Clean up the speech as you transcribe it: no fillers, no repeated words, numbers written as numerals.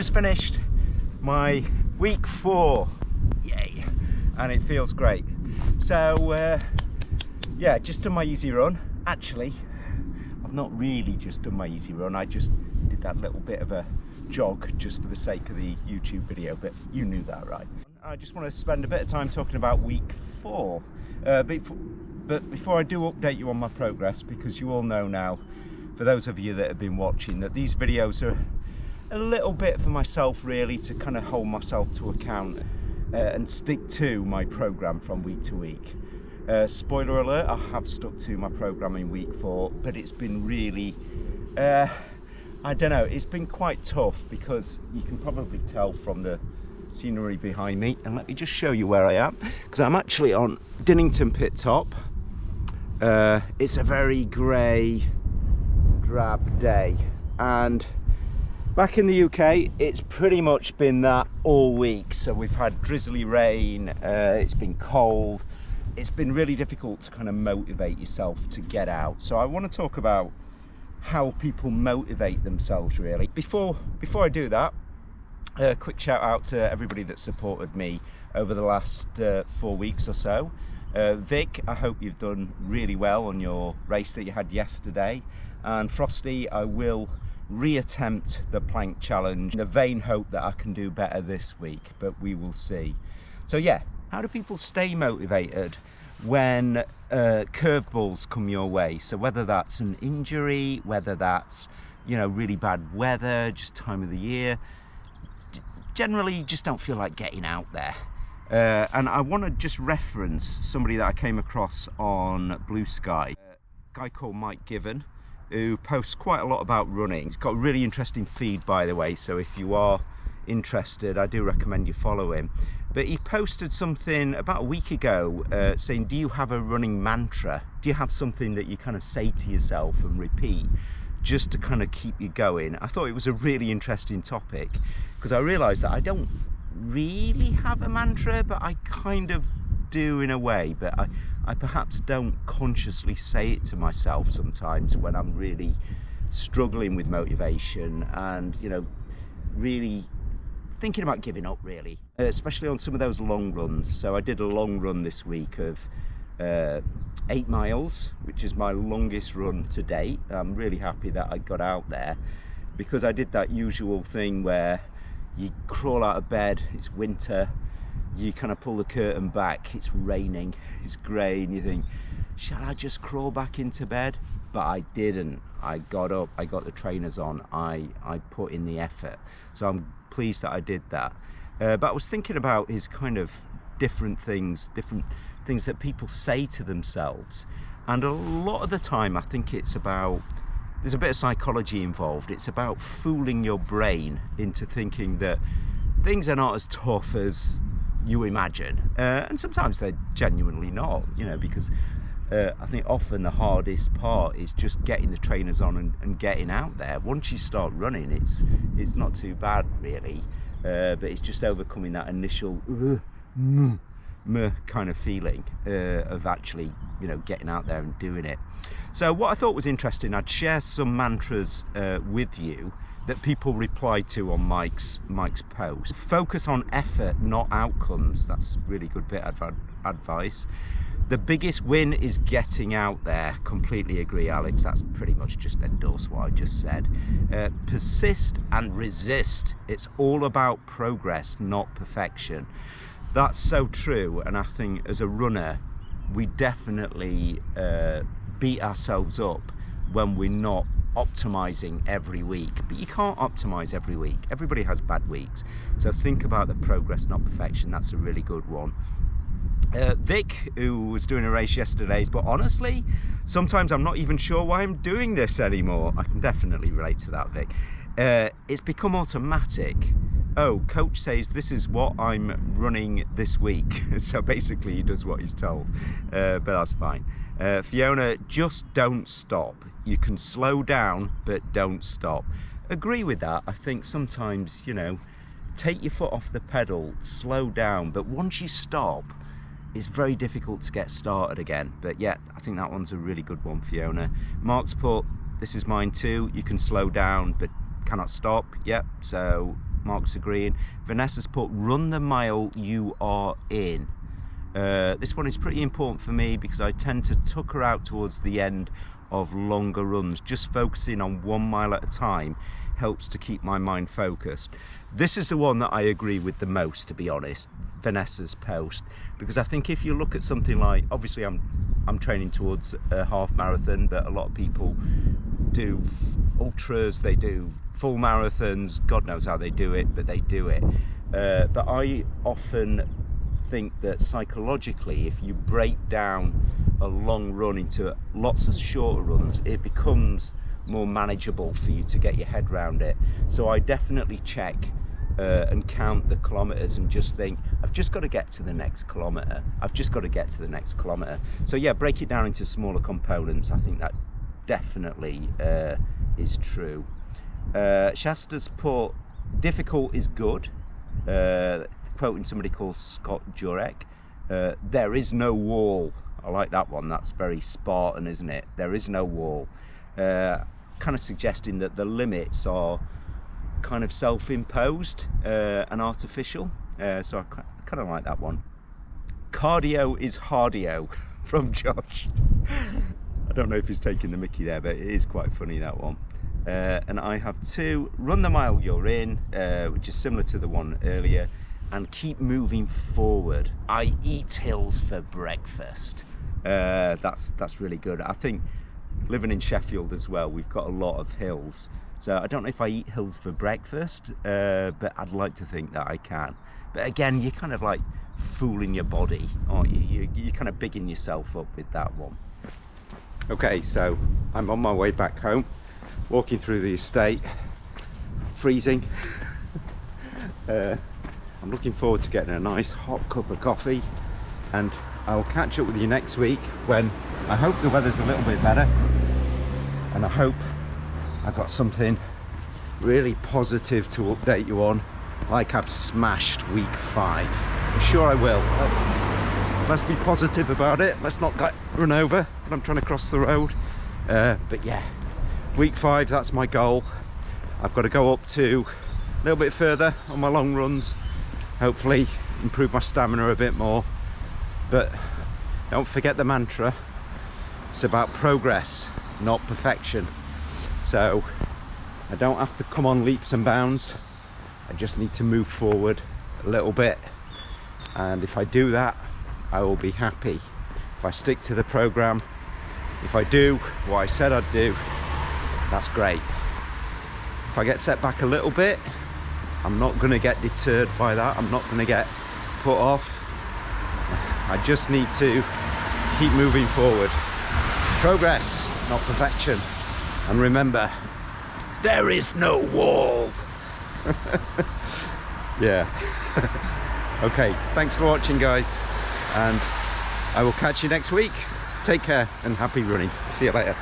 just finished my week 4, yay, and it feels great. So yeah, just done my easy run. Actually, I've not really just done my easy run, I just did that little bit of a jog just for the sake of the YouTube video, but you knew that, right? I just want to spend a bit of time talking about week 4, but before I do update you on my progress, because you all know now, for those of you that have been watching, that these videos are a little bit for myself really, to kind of hold myself to account and stick to my program from week to week. Spoiler alert, I have stuck to my program in week 4, but it's been really I don't know, it's been quite tough, because you can probably tell from the scenery behind me, and let me just show you where I am, because I'm actually on Dinnington Pit Top. It's a very grey, drab day, and back in the UK it's pretty much been that all week. So we've had drizzly rain, it's been cold, it's been really difficult to kind of motivate yourself to get out. So I want to talk about how people motivate themselves really. Before I do that, a quick shout out to everybody that supported me over the last 4 weeks or so. Vic, I hope you've done really well on your race that you had yesterday, and Frosty, I will reattempt the plank challenge in the vain hope that I can do better this week, but we will see. So yeah, how do people stay motivated when curveballs come your way? So whether that's an injury, whether that's, you know, really bad weather, just time of the year, generally you just don't feel like getting out there. And I want to just reference somebody that I came across on Blue Sky, a guy called Mike Given, who posts quite a lot about running. He's got a really interesting feed, by the way, so if you are interested, I do recommend you follow him. But he posted something about a week ago saying, do you have a running mantra? Do you have something that you kind of say to yourself and repeat just to kind of keep you going? I thought it was a really interesting topic, because I realised that I don't really have a mantra, but I kind of do in a way, but I perhaps don't consciously say it to myself sometimes when I'm really struggling with motivation and, you know, really thinking about giving up really, especially on some of those long runs. So I did a long run this week of 8 miles, which is my longest run to date. I'm really happy that I got out there, because I did that usual thing where you crawl out of bed, it's winter, you kind of pull the curtain back, it's raining, it's grey, and you think, shall I just crawl back into bed? But I didn't. I got up, I got the trainers on, I put in the effort. So I'm pleased that I did that. But I was thinking about his kind of different things that people say to themselves. And a lot of the time I think it's about, there's a bit of psychology involved. It's about fooling your brain into thinking that things are not as tough as you imagine. And sometimes they're genuinely not, you know, because I think often the hardest part is just getting the trainers on and getting out there. Once you start running, it's not too bad really, but it's just overcoming that initial kind of feeling of actually, you know, getting out there and doing it. So what I thought was interesting, I'd share some mantras with you that people replied to on Mike's post. Focus on effort, not outcomes. That's a really good bit of advice. The biggest win is getting out there. Completely agree, Alex. That's pretty much just endorse what I just said. Persist and resist. It's all about progress, not perfection. That's so true. And I think as a runner, we definitely beat ourselves up when we're not optimizing every week. But you can't optimize every week. Everybody has bad weeks. So think about the progress, not perfection. That's a really good one. Vic, who was doing a race yesterday, but honestly, sometimes I'm not even sure why I'm doing this anymore. I can definitely relate to that, Vic. It's become automatic. Oh, coach says this is what I'm running this week. So basically he does what he's told, but that's fine. Fiona, just don't stop. You can slow down, but don't stop. Agree with that. I think sometimes, you know, take your foot off the pedal, slow down, but once you stop, it's very difficult to get started again. But yeah, I think that one's a really good one, Fiona. Mark's put, this is mine too, you can slow down but cannot stop. Yep, so marks are green. Vanessa's put run the mile you are in. This one is pretty important for me because I tend to tucker out towards the end of longer runs. Just focusing on 1 mile at a time helps to keep my mind focused. This is the one that I agree with the most, to be honest, Vanessa's post, because I think if you look at something like, obviously I'm training towards a half marathon, but a lot of people do ultras, they do full marathons, God knows how they do it, but they do it. But I often think that psychologically, if you break down a long run into lots of shorter runs, it becomes more manageable for you to get your head around it. So I definitely check and count the kilometers and just think, I've just got to get to the next kilometer. I've just got to get to the next kilometer. So yeah, break it down into smaller components. I think that definitely is true. Shasta's put, difficult is good. Quoting somebody called Scott Jurek, there is no wall. I like that one. That's very Spartan, isn't it? There is no wall. Kind of suggesting that the limits are kind of self-imposed and artificial. So I kind of like that one. Cardio is hardio from Josh. I don't know if he's taking the mickey there, but it is quite funny, that one. And I have 2, run the mile you're in, which is similar to the one earlier, and keep moving forward. I eat hills for breakfast. That's really good. I think living in Sheffield as well, we've got a lot of hills. So I don't know if I eat hills for breakfast, but I'd like to think that I can. But again, you're kind of like fooling your body, aren't you? You're kind of bigging yourself up with that one. Okay, so I'm on my way back home, walking through the estate, freezing. I'm looking forward to getting a nice hot cup of coffee, and I'll catch up with you next week when I hope the weather's a little bit better, and I hope I've got something really positive to update you on, like I've smashed week 5. I'm sure I will. Let's be positive about it. Let's not get run over when I'm trying to cross the road. But yeah, week 5, that's my goal. I've got to go up to a little bit further on my long runs, hopefully improve my stamina a bit more. But don't forget the mantra, it's about progress, not perfection. So I don't have to come on leaps and bounds, I just need to move forward a little bit, and if I do that, I will be happy. If I stick to the program, if I do what I said I'd do, that's great. If I get set back a little bit, I'm not going to get deterred by that. I'm not going to get put off. I just need to keep moving forward. Progress, not perfection. And remember, there is no wall. Yeah. Okay, thanks for watching, guys, and I will catch you next week. Take care and happy running. See you later.